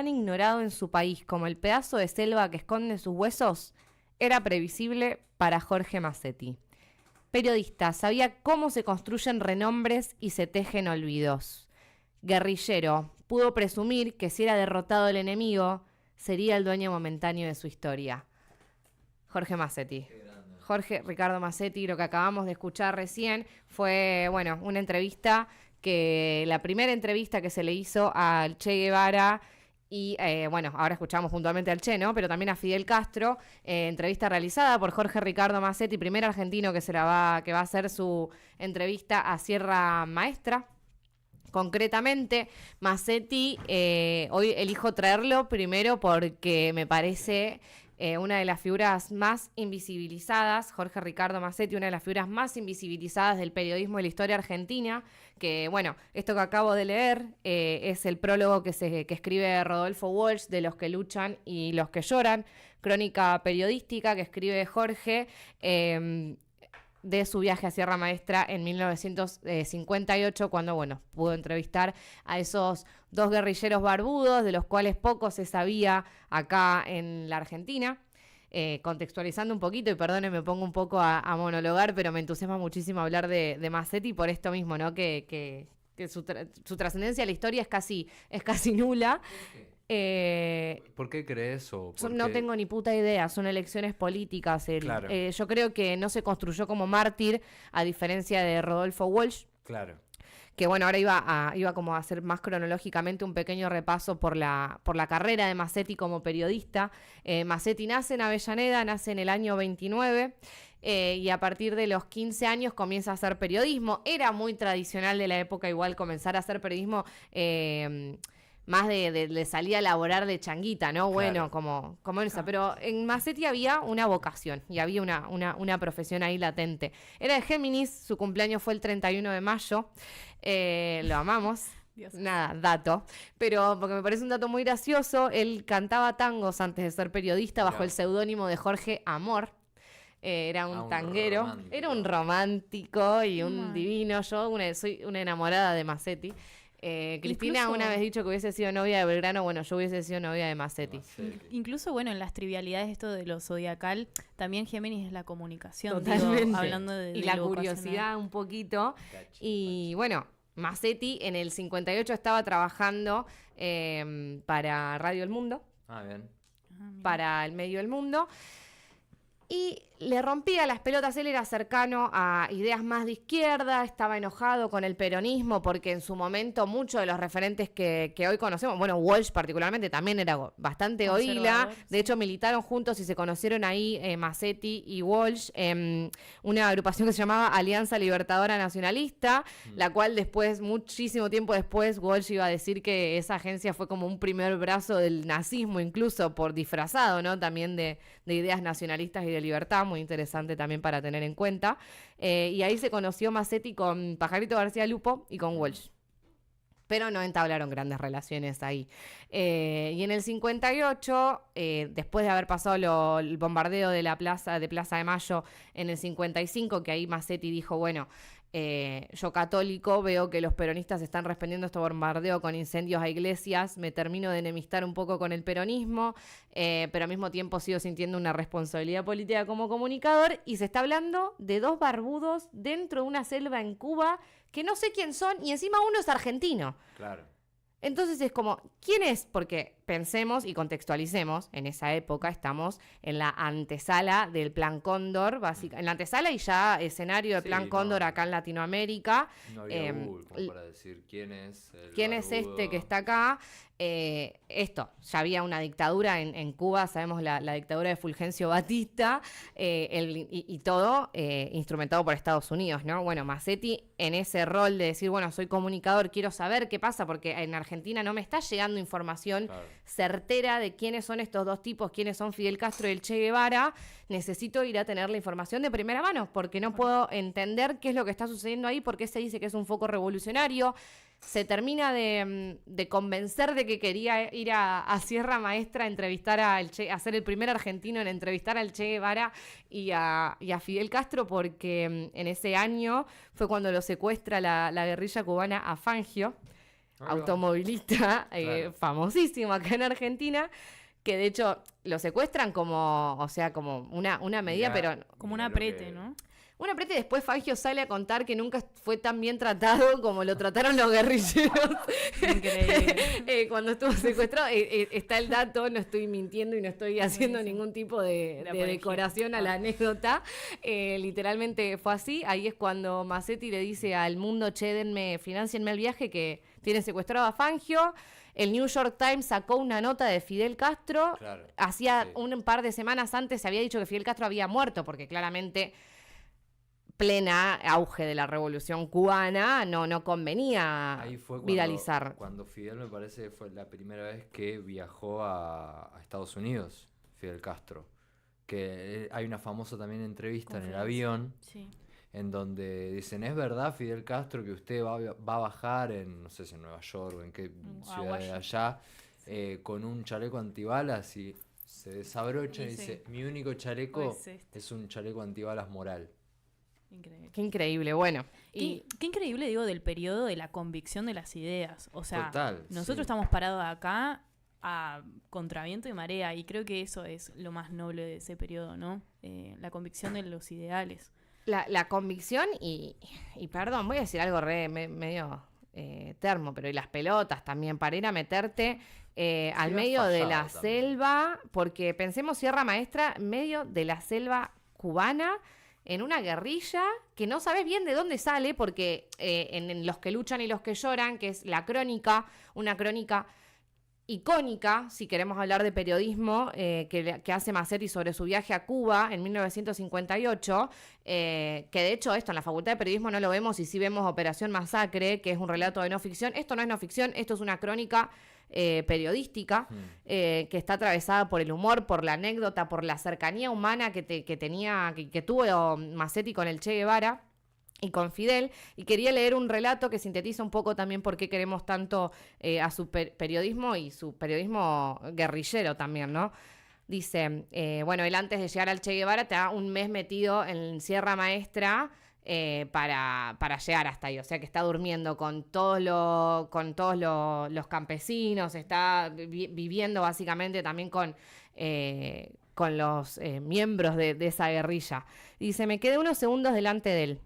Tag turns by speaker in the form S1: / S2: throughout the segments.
S1: tan ignorado en su país como el pedazo de selva que esconde sus huesos era previsible para Jorge Massetti. Periodista, sabía cómo se construyen renombres y se tejen olvidos. Guerrillero, pudo presumir que si era derrotado el enemigo, sería el dueño momentáneo de su historia. Jorge Massetti. Jorge Ricardo Massetti, lo que acabamos de escuchar recién fue, bueno, una entrevista la primera entrevista que se le hizo al Che Guevara y, bueno, ahora escuchamos puntualmente al Che, ¿no? Pero también a Fidel Castro, entrevista realizada por Jorge Ricardo Massetti, primer argentino que va a hacer su entrevista a Sierra Maestra. Concretamente, Massetti, hoy elijo traerlo primero porque me parece una de las figuras más invisibilizadas, Jorge Ricardo Massetti, una de las figuras más invisibilizadas del periodismo de la historia argentina, que, bueno, esto que acabo de leer es el prólogo que escribe Rodolfo Walsh, de Los que luchan y los que lloran, crónica periodística que escribe Jorge, de su viaje a Sierra Maestra en 1958, cuando, bueno, pudo entrevistar a esos dos guerrilleros barbudos, de los cuales poco se sabía acá en la Argentina. Contextualizando un poquito, y perdone, me pongo un poco a monologar, pero me entusiasma muchísimo hablar de Massetti por esto mismo, ¿no? Que su trascendencia en la historia es casi nula.
S2: ¿Por qué crees
S1: no tengo ni puta idea, son elecciones políticas.
S2: Claro.
S1: Yo creo que no se construyó como mártir, a diferencia de Rodolfo Walsh.
S2: Claro.
S1: Que, bueno, ahora iba como a hacer más cronológicamente un pequeño repaso por la carrera de Massetti como periodista. Massetti nace en Avellaneda, nace en el año 29. Y a partir de los 15 años comienza a hacer periodismo. Era muy tradicional de la época igual comenzar a hacer periodismo, más de salir a laborar de changuita, ¿no? Bueno,
S2: Claro.
S1: como esa. Pero en Massetti había una vocación y había una profesión ahí latente. Era de Géminis, su cumpleaños fue el 31 de mayo. Lo amamos.
S3: Dios.
S1: Nada, dato. Pero porque me parece un dato muy gracioso, él cantaba tangos antes de ser periodista bajo el seudónimo de Jorge Amor. Era un tanguero, era un romántico y un divino. Yo soy una enamorada de Massetti. Cristina
S3: Incluso,
S1: una vez dicho que hubiese sido novia de Belgrano, bueno, yo hubiese sido novia de Massetti.
S3: Incluso, bueno, en las trivialidades esto de lo zodiacal, también Géminis es la comunicación.
S1: Totalmente.
S3: Digo, hablando de
S1: y la
S3: lo
S1: curiosidad
S3: vocacional.
S1: un poquito. Y bueno, Massetti en el 58 estaba trabajando para Radio El Mundo,
S2: Bien.
S1: para el medio del mundo. Y le rompía las pelotas, él era cercano a ideas más de izquierda, estaba enojado con el peronismo porque en su momento muchos de los referentes que hoy conocemos, bueno, Walsh particularmente también era bastante oíla, de hecho militaron juntos y se conocieron ahí Massetti y Walsh en una agrupación que se llamaba Alianza Libertadora Nacionalista, la cual después, muchísimo tiempo después, Walsh iba a decir que esa agencia fue como un primer brazo del nazismo, incluso por disfrazado, ¿no? También de ideas nacionalistas y de libertad, muy interesante también para tener en cuenta. Y ahí se conoció Massetti con Pajarito García Lupo y con Walsh. Pero no entablaron grandes relaciones ahí. Y en el 58, después de haber pasado el bombardeo de la Plaza de Mayo en el 55, que ahí Massetti dijo, bueno, yo católico veo que los peronistas están respondiendo a este bombardeo con incendios a iglesias, me termino de enemistar un poco con el peronismo, pero al mismo tiempo sigo sintiendo una responsabilidad política como comunicador, y se está hablando de dos barbudos dentro de una selva en Cuba que no sé quién son, y encima uno es argentino.
S2: Claro.
S1: Entonces es como, ¿quién es? Porque pensemos y contextualicemos, en esa época estamos en la antesala del Plan Cóndor, en la antesala y ya escenario del Plan Cóndor acá en Latinoamérica.
S2: No había Google como para decir quién es
S1: es este que está acá. Esto, ya había una dictadura en Cuba, sabemos la dictadura de Fulgencio Batista, y todo instrumentado por Estados Unidos, ¿no? Bueno, Massetti en ese rol de decir, bueno, soy comunicador, quiero saber qué pasa, porque en Argentina no me está llegando información certera de quiénes son estos dos tipos, quiénes son Fidel Castro y el Che Guevara. Necesito ir a tener la información de primera mano, porque no puedo entender qué es lo que está sucediendo ahí, porque se dice que es un foco revolucionario. Se termina de convencer de que quería ir a Sierra Maestra a entrevistar al Che, a ser el primer argentino en entrevistar al Che Guevara y a Fidel Castro, porque en ese año fue cuando lo secuestra la guerrilla cubana a Fangio. automovilista
S2: Claro.
S1: famosísimo acá en Argentina, que de hecho lo secuestran como, o sea, como una medida,
S2: Mirá,
S1: pero
S3: Como un
S2: mirá lo
S3: aprete,
S2: que-
S3: ¿no?
S1: un aprete. Después Fangio sale a contar que nunca fue tan bien tratado como lo trataron los guerrilleros
S3: Increíble.
S1: cuando estuvo secuestrado. Está el dato, no estoy mintiendo y no estoy haciendo
S3: Buenísimo.
S1: ningún tipo de
S3: apología.
S1: decoración a la anécdota. Literalmente fue así. Ahí es cuando Massetti le dice al mundo, che, financienme el viaje, que tienen secuestrado a Fangio. El New York Times sacó una nota de Fidel Castro.
S2: Claro,
S1: Hacía
S2: sí.
S1: un par de semanas antes se había dicho que Fidel Castro había muerto, porque claramente plena auge de la revolución cubana no convenía
S2: Ahí fue
S1: viralizar.
S2: cuando Fidel, me parece que fue la primera vez que viajó a Estados Unidos, Fidel Castro. Que hay una famosa también entrevista en el
S3: Conferencia.
S2: avión,
S3: Sí.
S2: en donde dicen, ¿es verdad, Fidel Castro, que usted va a bajar en, no sé si en Nueva York o en qué
S3: A
S2: ciudad de
S3: Washington.
S2: allá, con un chaleco antibalas? Y se desabrocha y
S3: Sí.
S2: dice, mi único chaleco
S3: Pues este.
S2: es un chaleco antibalas moral.
S3: Increíble.
S1: Qué increíble, bueno.
S3: Qué increíble, digo, del periodo de la convicción de las ideas. O sea,
S2: Total,
S3: nosotros
S2: sí.
S3: estamos parados acá a contraviento y marea, y creo que eso es lo más noble de ese periodo, ¿no? La convicción de los ideales.
S1: La convicción y perdón, voy a decir algo medio termo, pero y las pelotas también, para ir a meterte al
S2: has
S1: medio de
S2: fallado
S1: la
S2: también.
S1: selva, porque pensemos Sierra Maestra, medio de la selva cubana, en una guerrilla que no sabes bien de dónde sale, porque en Los que luchan y los que lloran, que es la crónica, una crónica icónica, si queremos hablar de periodismo, que hace Massetti sobre su viaje a Cuba en 1958, que de hecho esto en la Facultad de Periodismo no lo vemos, y sí vemos Operación Masacre, que es un relato de no ficción. Esto no es no ficción, esto es una crónica periodística que está atravesada por el humor, por la anécdota, por la cercanía humana que tuvo Massetti con el Che Guevara y con Fidel, y quería leer un relato que sintetiza un poco también por qué queremos tanto a su periodismo y su periodismo guerrillero también, ¿no? Dice, bueno, él antes de llegar al Che Guevara está un mes metido en Sierra Maestra para llegar hasta ahí, o sea que está durmiendo con todos los campesinos, está viviendo básicamente también con los miembros de esa guerrilla. Dice, me quedé unos segundos delante de él.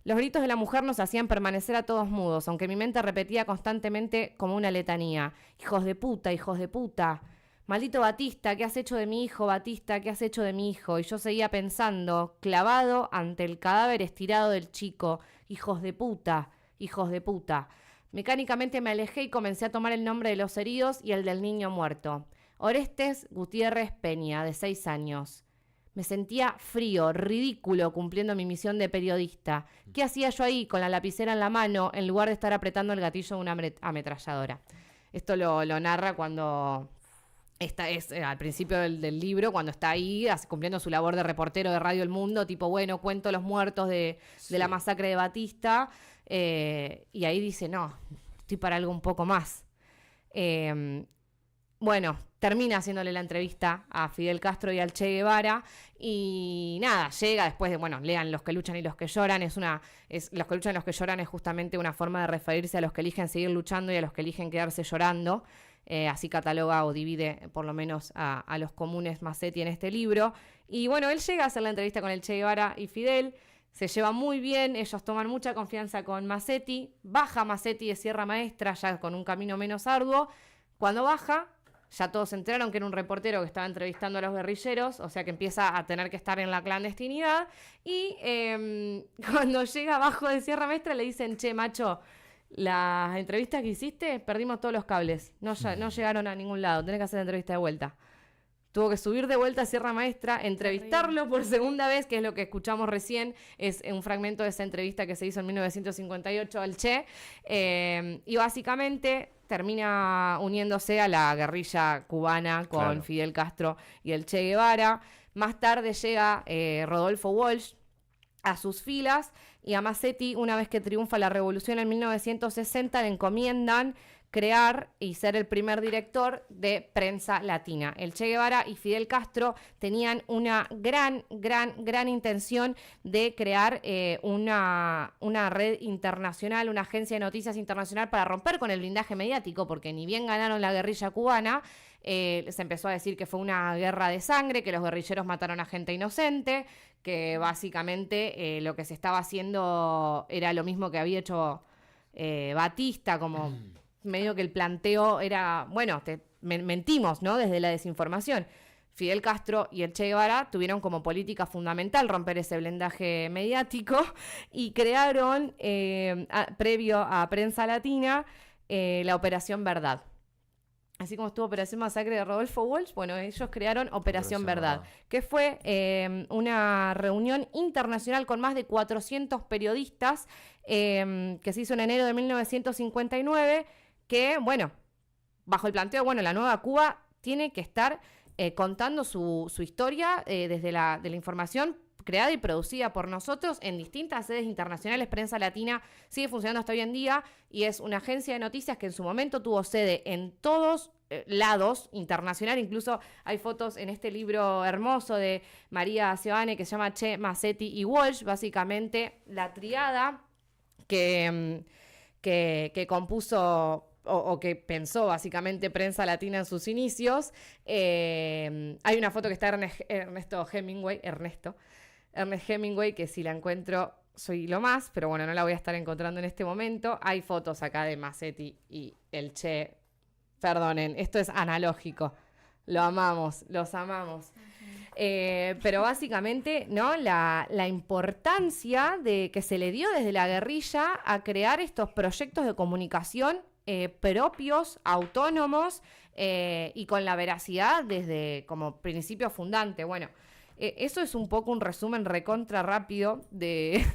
S1: Los gritos de la mujer nos hacían permanecer a todos mudos, aunque mi mente repetía constantemente como una letanía. Hijos de puta, hijos de puta. Maldito Batista, ¿qué has hecho de mi hijo, Batista? ¿Qué has hecho de mi hijo? Y yo seguía pensando, clavado ante el cadáver estirado del chico. Hijos de puta, hijos de puta. Mecánicamente me alejé y comencé a tomar el nombre de los heridos y el del niño muerto. Orestes Gutiérrez Peña, de 6 años. Me sentía frío, ridículo, cumpliendo mi misión de periodista. ¿Qué hacía yo ahí con la lapicera en la mano en lugar de estar apretando el gatillo de una ametralladora? Esto lo narra cuando al principio del libro, cuando está ahí cumpliendo su labor de reportero de Radio El Mundo, tipo, bueno, cuento los muertos de la masacre de Batista, y ahí dice, no, estoy para algo un poco más. Bueno, termina haciéndole la entrevista a Fidel Castro y al Che Guevara, y nada, llega después de, bueno, lean Los que luchan y los que lloran, Los que luchan y los que lloran es justamente una forma de referirse a los que eligen seguir luchando y a los que eligen quedarse llorando. Así cataloga o divide por lo menos a los comunes Massetti en este libro. Y bueno, él llega a hacer la entrevista con el Che Guevara y Fidel, se lleva muy bien, ellos toman mucha confianza con Massetti, baja Massetti de Sierra Maestra ya con un camino menos arduo. Cuando baja, ya todos se enteraron que era un reportero que estaba entrevistando a los guerrilleros, o sea que empieza a tener que estar en la clandestinidad, y cuando llega abajo de Sierra Maestra le dicen, che, macho, las entrevistas que hiciste, perdimos todos los cables. No llegaron a ningún lado. Tenés que hacer la entrevista de vuelta. Tuvo que subir de vuelta a Sierra Maestra, entrevistarlo por segunda vez, que es lo que escuchamos recién. Es un fragmento de esa entrevista que se hizo en 1958 al Che. Y básicamente termina uniéndose a la guerrilla cubana con
S2: Claro.
S1: Fidel Castro y el Che Guevara. Más tarde llega Rodolfo Walsh a sus filas, y a Massetti, una vez que triunfa la revolución en 1960, le encomiendan crear y ser el primer director de Prensa Latina. El Che Guevara y Fidel Castro tenían una gran intención de crear una red internacional, una agencia de noticias internacional para romper con el blindaje mediático, porque ni bien ganaron la guerrilla cubana, se empezó a decir que fue una guerra de sangre, que los guerrilleros mataron a gente inocente, que básicamente lo que se estaba haciendo era lo mismo que había hecho Batista, como medio que el planteo era, bueno, mentimos, ¿no? Desde la desinformación. Fidel Castro y el Che Guevara tuvieron como política fundamental romper ese blindaje mediático y crearon, previo a Prensa Latina, la Operación Verdad. Así como estuvo Operación Masacre de Rodolfo Walsh, bueno, ellos crearon Operación Verdad, que fue una reunión internacional con más de 400 periodistas que se hizo en enero de 1959, que, bueno, bajo el planteo, bueno, la nueva Cuba tiene que estar contando su historia desde de la información creada y producida por nosotros en distintas sedes internacionales. Prensa Latina sigue funcionando hasta hoy en día y es una agencia de noticias que en su momento tuvo sede en todos lados internacional. Incluso hay fotos en este libro hermoso de María Seoane que se llama Che, Massetti y Walsh, básicamente la triada que compuso o que pensó básicamente Prensa Latina en sus inicios. Hay una foto que está Ernest Hemingway, que si la encuentro soy lo más, pero bueno, no la voy a estar encontrando en este momento. Hay fotos acá de Massetti y el Che. Perdonen, esto es analógico. Lo amamos, los amamos. Pero básicamente, ¿no? La importancia de que se le dio desde la guerrilla a crear estos proyectos de comunicación propios, autónomos y con la veracidad desde como principio fundante. Bueno, eso es un poco un resumen recontra rápido de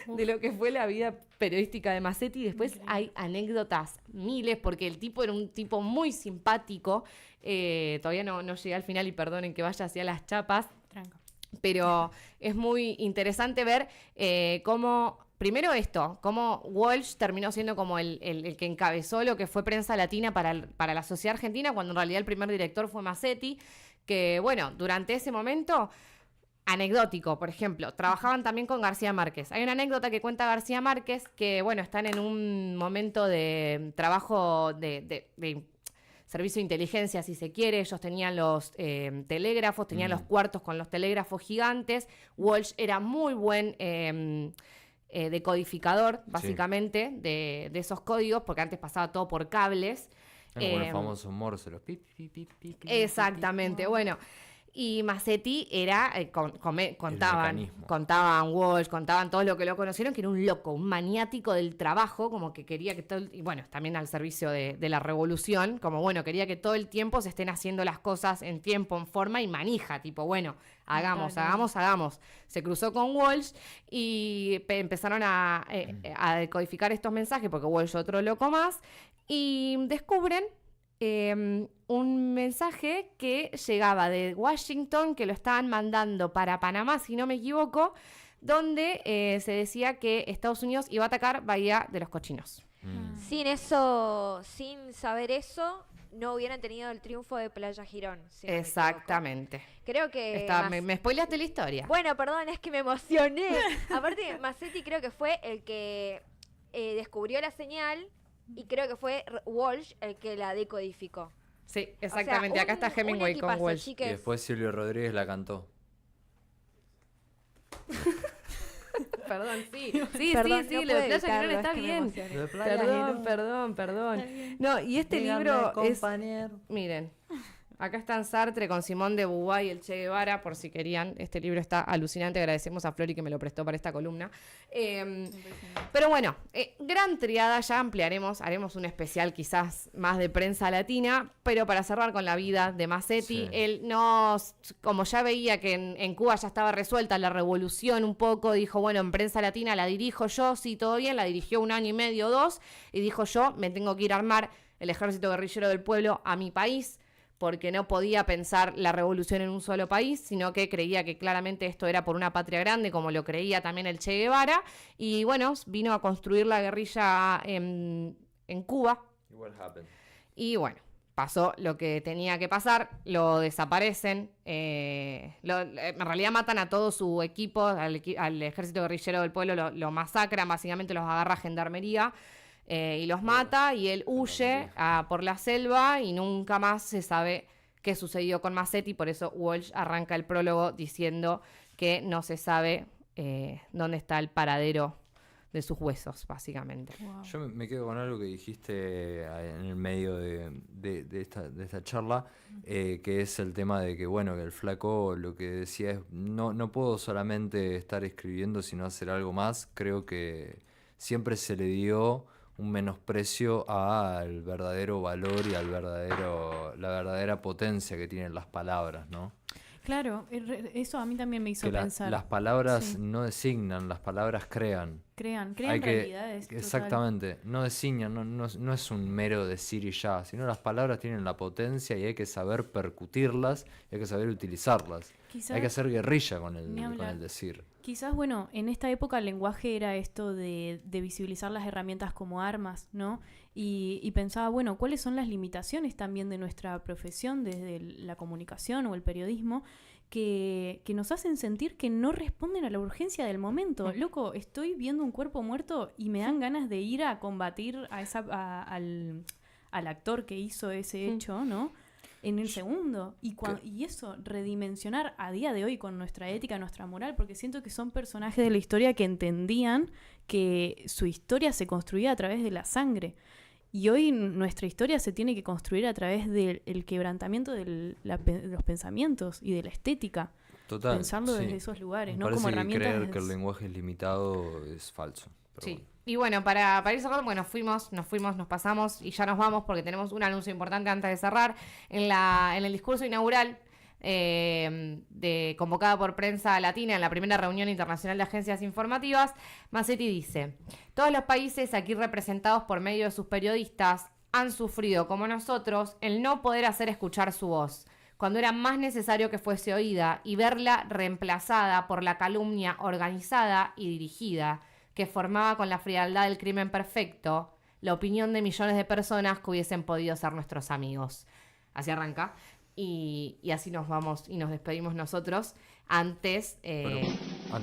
S1: lo que fue la vida periodística de Massetti. Después hay anécdotas miles, porque el tipo era un tipo muy simpático. Todavía no llegué al final y perdonen que vaya hacia las chapas.
S3: Tranca.
S1: Pero es muy interesante ver cómo, primero cómo Walsh terminó siendo como el que encabezó lo que fue Prensa Latina para la sociedad argentina, cuando en realidad el primer director fue Massetti, que bueno, durante ese momento, anecdótico, por ejemplo, trabajaban también con García Márquez. Hay una anécdota que cuenta García Márquez que, bueno, están en un momento de trabajo de servicio de inteligencia, si se quiere. Ellos tenían los telégrafos, tenían los cuartos con los telégrafos gigantes. Walsh era muy buen decodificador, básicamente, de esos códigos, porque antes pasaba todo por cables.
S2: Como el famoso Morse, los pi, pi, pi, pi, pi,
S1: exactamente,
S2: pi.
S1: bueno. Y Massetti era, contaban Walsh, contaban todos lo que lo conocieron, que era un loco, un maniático del trabajo, como que quería que todo, y bueno, también al servicio de la revolución, como bueno, quería que todo el tiempo se estén haciendo las cosas en tiempo, en forma y manija, tipo, bueno, hagamos. Se cruzó con Walsh y empezaron a decodificar estos mensajes, porque Walsh otro loco más, y descubren un mensaje que llegaba de Washington, que lo estaban mandando para Panamá, si no me equivoco, donde se decía que Estados Unidos iba a atacar Bahía de los Cochinos.
S4: Sin saber eso, no hubieran tenido el triunfo de Playa Girón. Si no me
S1: exactamente.
S4: Creo que...
S1: Me spoileaste la historia.
S4: Bueno, perdón, es que me emocioné. Aparte, Massetti creo que fue el que descubrió la señal. Y creo que fue Walsh el que la decodificó.
S1: Sí, exactamente. O sea, acá está Hemingway con Walsh.
S4: Chiques.
S2: Y después Silvio Rodríguez la cantó.
S1: Perdón, sí,
S4: Perdón,
S1: lo de Playa Girón está bien. Perdón. No, y este libro
S5: compañero.
S1: es... Miren, acá están Sartre con Simón de Beauvoir y el Che Guevara, por si querían. Este libro está alucinante. Agradecemos a Flori que me lo prestó para esta columna. Pero bueno, gran triada. Ya ampliaremos, haremos un especial quizás más de Prensa Latina. Pero para cerrar con la vida de Massetti, él no, como ya veía que en Cuba ya estaba resuelta la revolución un poco, dijo, bueno, en Prensa Latina la dirijo yo, sí, todo bien. La dirigió 1 año y medio, 2, y dijo, yo me tengo que ir a armar el ejército guerrillero del pueblo a mi país, porque no podía pensar la revolución en un solo país, sino que creía que claramente esto era por una patria grande, como lo creía también el Che Guevara, y bueno, vino a construir la guerrilla en Cuba.
S2: What happened?
S1: Y bueno, pasó lo que tenía que pasar, lo desaparecen, en realidad matan a todo su equipo, al ejército guerrillero del pueblo, lo masacran, básicamente los agarra gendarmería y los mata, y él huye por la selva y nunca más se sabe qué sucedió con Mazzetti. Por eso Walsh arranca el prólogo diciendo que no se sabe dónde está el paradero de sus huesos, básicamente.
S3: Wow.
S2: Yo me quedo con algo que dijiste en el medio de esta charla, que es el tema de que, bueno, que el flaco lo que decía es, no puedo solamente estar escribiendo, sino hacer algo más. Creo que siempre se le dio un menosprecio al verdadero valor y la verdadera potencia que tienen las palabras, ¿no?
S3: Claro, eso a mí también me hizo
S2: Que
S3: pensar.
S2: las palabras
S3: Sí.
S2: no designan, las palabras crean.
S3: Crean
S2: Hay que-
S3: realidades. total.
S2: Exactamente, no designan, no es un mero decir y ya, sino las palabras tienen la potencia y hay que saber percutirlas, y hay que saber utilizarlas.
S3: Quizás,
S2: Hay que hacer guerrilla con
S3: Ni
S2: con
S3: hablar.
S2: el decir.
S3: quizás, bueno, en esta época el lenguaje era esto de visibilizar las herramientas como armas, ¿no? Y pensaba, bueno, ¿cuáles son las limitaciones también de nuestra profesión desde la comunicación o el periodismo que nos hacen sentir que no responden a la urgencia del momento? Loco, estoy viendo un cuerpo muerto y me dan ganas de ir a combatir al actor que hizo ese hecho, ¿no? En el segundo. Y eso, redimensionar a día de hoy con nuestra ética, nuestra moral, porque siento que son personajes de la historia que entendían que su historia se construía a través de la sangre. Y hoy nuestra historia se tiene que construir a través del quebrantamiento de los pensamientos y de la estética.
S2: Total.
S3: Pensarlo
S2: sí.
S3: desde esos lugares,
S2: Me
S3: ¿no?
S2: parece
S3: Como
S2: que
S3: herramientas.
S2: creer que el lenguaje es limitado es falso. Pero
S1: Sí.
S2: bueno.
S1: Y bueno, para ir cerrando, porque nos pasamos y ya nos vamos porque tenemos un anuncio importante antes de cerrar. En el discurso inaugural convocada por Prensa Latina en la primera reunión internacional de agencias informativas, Mazzetti dice: todos los países aquí representados por medio de sus periodistas han sufrido, como nosotros, el no poder hacer escuchar su voz, cuando era más necesario que fuese oída, y verla reemplazada por la calumnia organizada y dirigida que formaba con la frialdad del crimen perfecto la opinión de millones de personas que hubiesen podido ser nuestros amigos. Así arranca. Y así nos vamos y nos despedimos nosotros. Antes,
S2: Bueno,